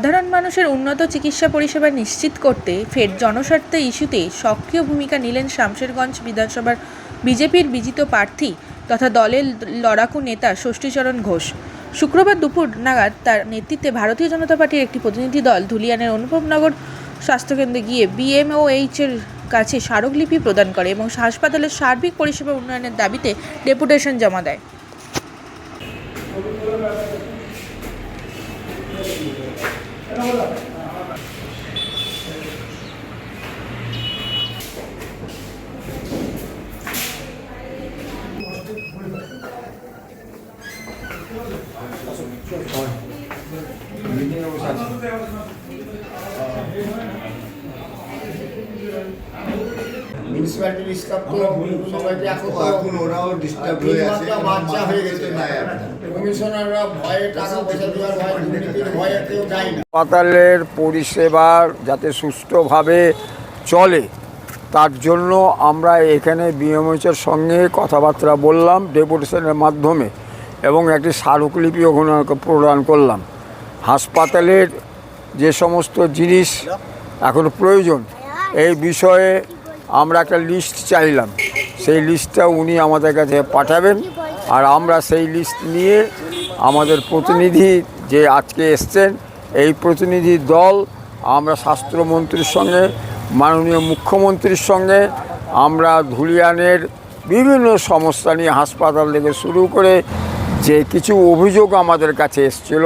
সাধারণ মানুষের উন্নত চিকিৎসা পরিষেবা নিশ্চিত করতে ফের জনস্বার্থে ইস্যুতে সক্রিয় ভূমিকা নিলেন শামশেরগঞ্জ বিধানসভার বিজেপির বিজিত প্রার্থী তথা দলের লড়াকু নেতা ষষ্ঠীচরণ ঘোষ। শুক্রবার দুপুর নাগাদ তার নেতৃত্বে ভারতীয় জনতা পার্টির একটি প্রতিনিধি দল ধুলিয়ানের অনুপমনগর স্বাস্থ্যকেন্দ্রে গিয়ে বিএমওএইচ-এর কাছে স্মারকলিপি প্রদান করে এবং হাসপাতালের সার্বিক পরিষেবা উন্নয়নের দাবিতে ডেপুটেশন জমা দেয়। মিউনিসিপ্যালিটির স্টাফ তো সবাইকে এখন ওরাও ডিস্টার্ব হয়ে আছে, বাচ্চা হয়ে গেছে না, কমিশনাররা ভয়ে টাকা পয়সা দেওয়ার ভয়ে দুর্নীতির ভয়ে কেউ যায় না। হাসপাতালের পরিষেবা যাতে সুষ্ঠুভাবে চলে তার জন্য আমরা এখানে বিএমওএইচের সঙ্গে কথাবার্তা বললাম ডেপুটেশনের মাধ্যমে এবং একটি স্মারকলিপি ওখানে প্রদান করলাম। হাসপাতালের যে সমস্ত জিনিস এখন প্রয়োজন এই বিষয়ে আমরা একটা লিস্ট চাইলাম, সেই লিস্টটা উনি আমাদের কাছে পাঠাবেন আর আমরা সেই লিস্ট নিয়ে আমাদের প্রতিনিধি যে আজকে এসছেন এই প্রতিনিধি দল আমরা স্বাস্থ্যমন্ত্রীর সঙ্গে মাননীয় মুখ্যমন্ত্রীর সঙ্গে আমরা ধুলিয়ানের বিভিন্ন সমস্যা নিয়ে হাসপাতাল থেকে শুরু করে যে কিছু অভিযোগ আমাদের কাছে এসছিল,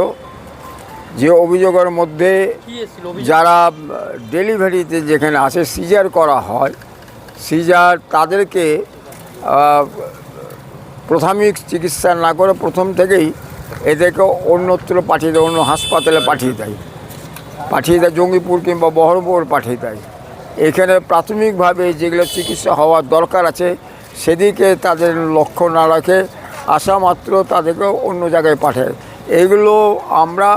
যে অভিযোগের মধ্যে যারা ডেলিভারিতে যেখানে আসে সিজার করা হয় সিজার তাদেরকে প্রাথমিক চিকিৎসা না করে প্রথম থেকেই এদেরকে অন্যত্র পাঠিয়ে দেয়, অন্য হাসপাতালে পাঠিয়ে দেয় জঙ্গিপুর কিংবা বহরমপুর পাঠিয়ে দেয়। এখানে প্রাথমিকভাবে যেগুলো চিকিৎসা হওয়ার দরকার আছে সেদিকে তাদের লক্ষ্য না রাখে আসা মাত্র তাদেরকে অন্য জায়গায় পাঠায়। এইগুলো আমরা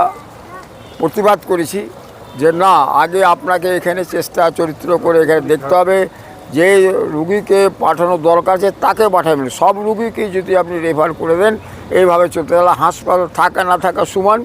প্রতিবাদ করেছি যে না, আগে আপনাকে এখানে চেষ্টা চরিত্র করে এখানে দেখতে হবে, যে রুগীকে পাঠানোর দরকার আছে তাকে পাঠাবেন। সব রুগীকে যদি আপনি রেফার করে দেন এইভাবে চলতে গেলে হাসপাতাল থাকা না থাকা সমান।